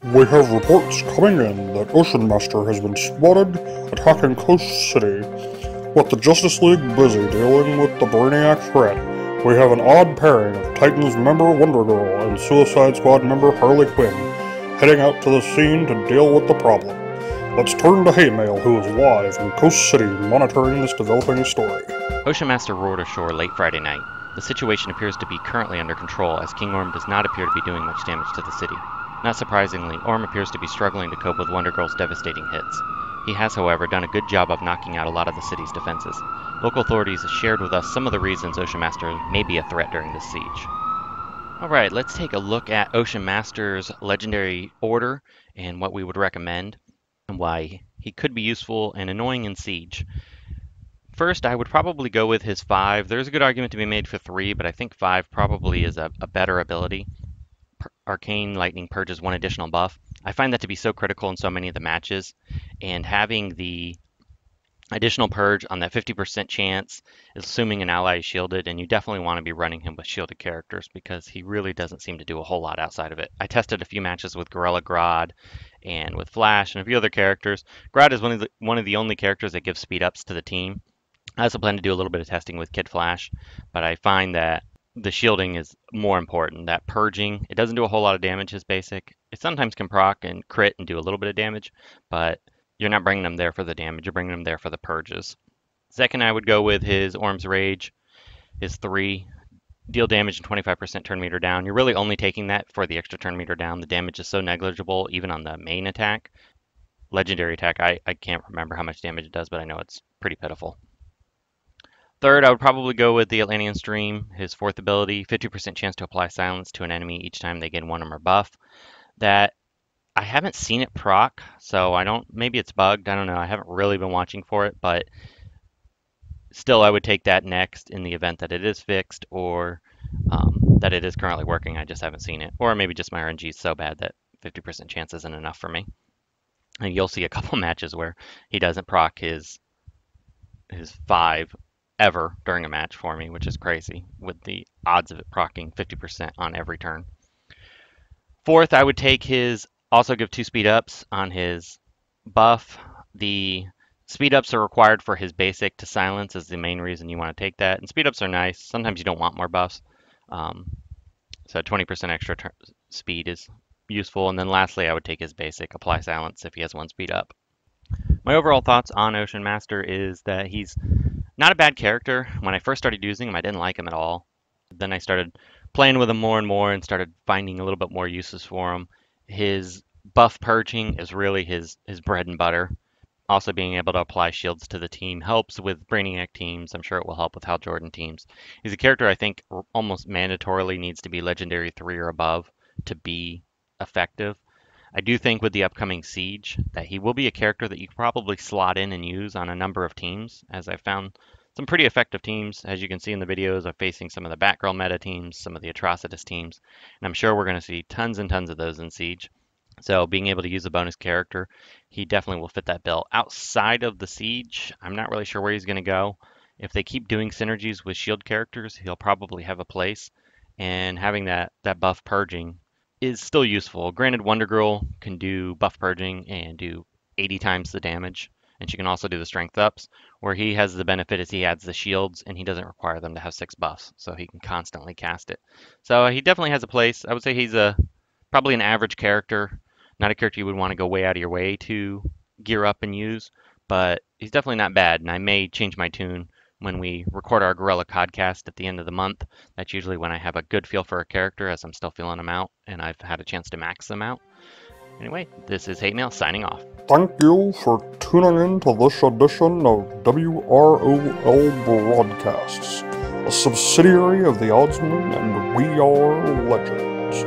We have reports coming in that Ocean Master has been spotted attacking Coast City. With the Justice League busy dealing with the Brainiac threat, we have an odd pairing of Titans member Wonder Girl and Suicide Squad member Harley Quinn heading out to the scene to deal with the problem. Let's turn to Haymail, who is live in Coast City monitoring this developing story. Ocean Master roared ashore late Friday night. The situation appears to be currently under control, as King Orm does not appear to be doing much damage to the city. Not surprisingly, Orm appears to be struggling to cope with Wonder Girl's devastating hits. He has, however, done a good job of knocking out a lot of the city's defenses. Local authorities have shared with us some of the reasons Ocean Master may be a threat during this siege. Alright, let's take a look at Ocean Master's legendary order and what we would recommend, and why he could be useful and annoying in siege. First, I would probably go with his 5. There's a good argument to be made for 3, but I think 5 probably is a better ability. Arcane Lightning purges 1 additional buff. I find that to be so critical in so many of the matches, and having the additional purge on that 50% chance, assuming an ally is shielded, and you definitely want to be running him with shielded characters because he really doesn't seem to do a whole lot outside of it. I tested a few matches with Gorilla Grodd and with Flash and a few other characters. Grodd is one of the only characters that gives speed ups to the team. I also plan to do a little bit of testing with Kid Flash, but I find that the shielding is more important. That purging, it doesn't do a whole lot of damage as basic. It sometimes can proc and crit and do a little bit of damage, but you're not bringing them there for the damage. You're bringing them there for the purges. Second, I would go with his Orm's Rage, his 3. Deal damage and 25% turn meter down. You're really only taking that for the extra turn meter down. The damage is so negligible, even on the main attack. Legendary attack, I can't remember how much damage it does, but I know it's pretty pitiful. Third, I would probably go with the Atlantean Stream, his 4th ability, 50% chance to apply silence to an enemy each time they get 1 or more buff. That I haven't seen it proc, so maybe it's bugged, I don't know. I haven't really been watching for it, but still I would take that next in the event that it is fixed or that it is currently working. I just haven't seen it. Or maybe just my RNG is so bad that 50% chance isn't enough for me. And you'll see a couple matches where he doesn't proc his 5 ever during a match for me, which is crazy, with the odds of it proccing 50% on every turn. Fourth, I would take also give 2 speed ups on his buff. The speed ups are required for his basic to silence is the main reason you want to take that. And speed ups are nice. Sometimes you don't want more buffs. So 20% extra speed is useful. And then lastly, I would take his basic, apply silence if he has 1 speed up. My overall thoughts on Ocean Master is that he's not a bad character. When I first started using him, I didn't like him at all. Then I started playing with him more and more and started finding a little bit more uses for him. His buff purging is really his bread and butter. Also being able to apply shields to the team helps with Brainiac teams. I'm sure it will help with Hal Jordan teams. He's a character I think almost mandatorily needs to be Legendary 3 or above to be effective. I do think with the upcoming Siege that he will be a character that you can probably slot in and use on a number of teams, as I've found some pretty effective teams. As you can see in the videos, I'm facing some of the Batgirl meta teams, some of the Atrocitus teams, and I'm sure we're going to see tons and tons of those in Siege. So being able to use a bonus character, he definitely will fit that bill. Outside of the Siege, I'm not really sure where he's going to go. If they keep doing synergies with shield characters, he'll probably have a place, and having that buff purging is still useful. Granted, Wonder Girl can do buff purging and do 80 times the damage, and she can also do the strength ups, where he has the benefit is he adds the shields and he doesn't require them to have 6 buffs, so he can constantly cast it. So he definitely has a place. I would say he's probably an average character, not a character you would want to go way out of your way to gear up and use, but he's definitely not bad, and I may change my tune when we record our Gorilla Podcast at the end of the month. That's usually when I have a good feel for a character as I'm still feeling them out and I've had a chance to max them out. Anyway, this is Hate Mail signing off. Thank you for tuning in to this edition of WROL Broadcasts, a subsidiary of the Oddsman and We Are Legends.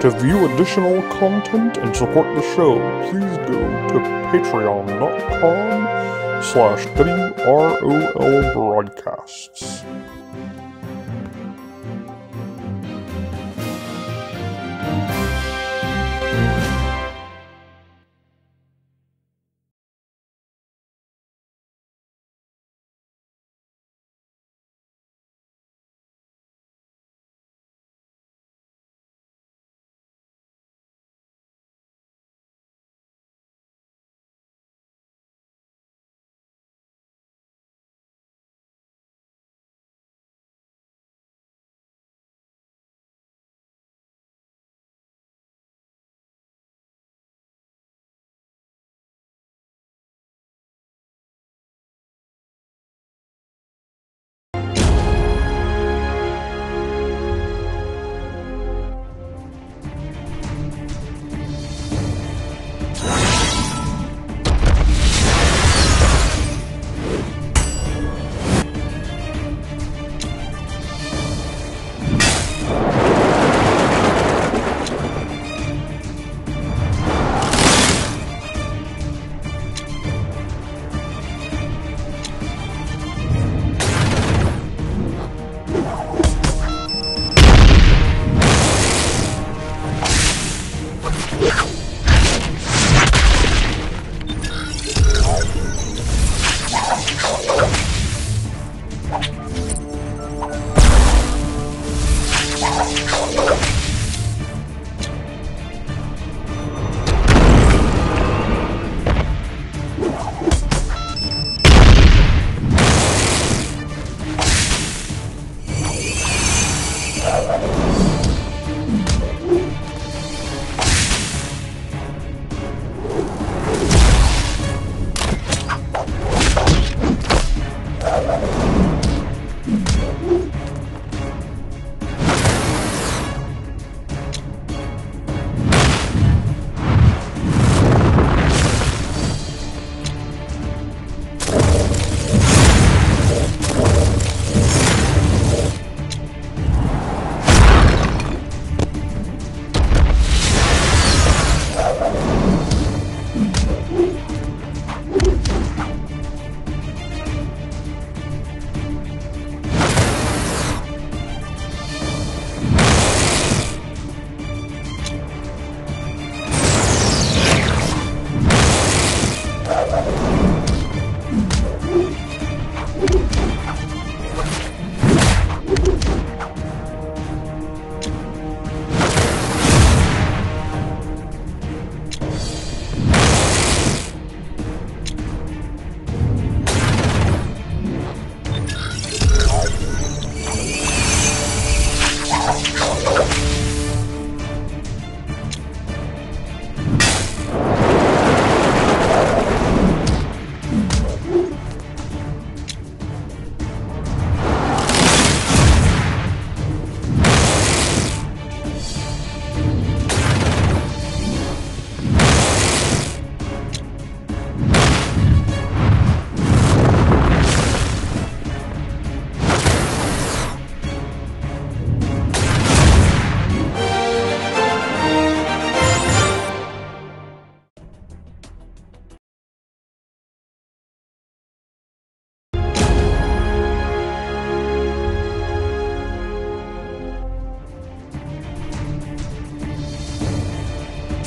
To view additional content and support the show, please go to patreon.com/WROL Broadcasts.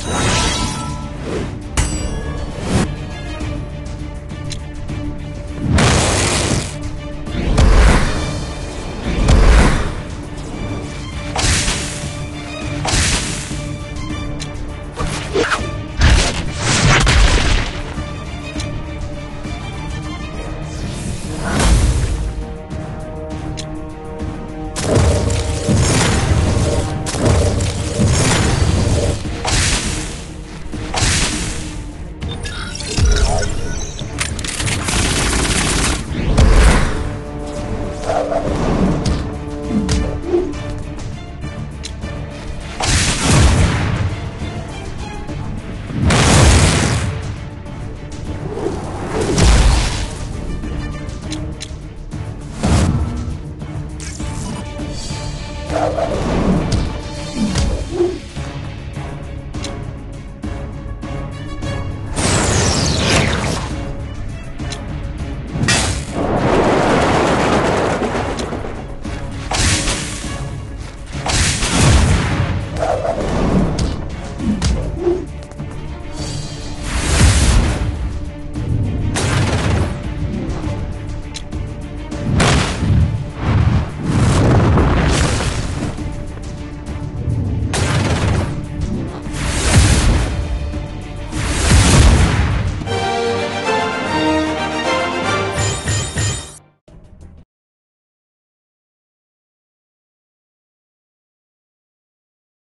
Excellent.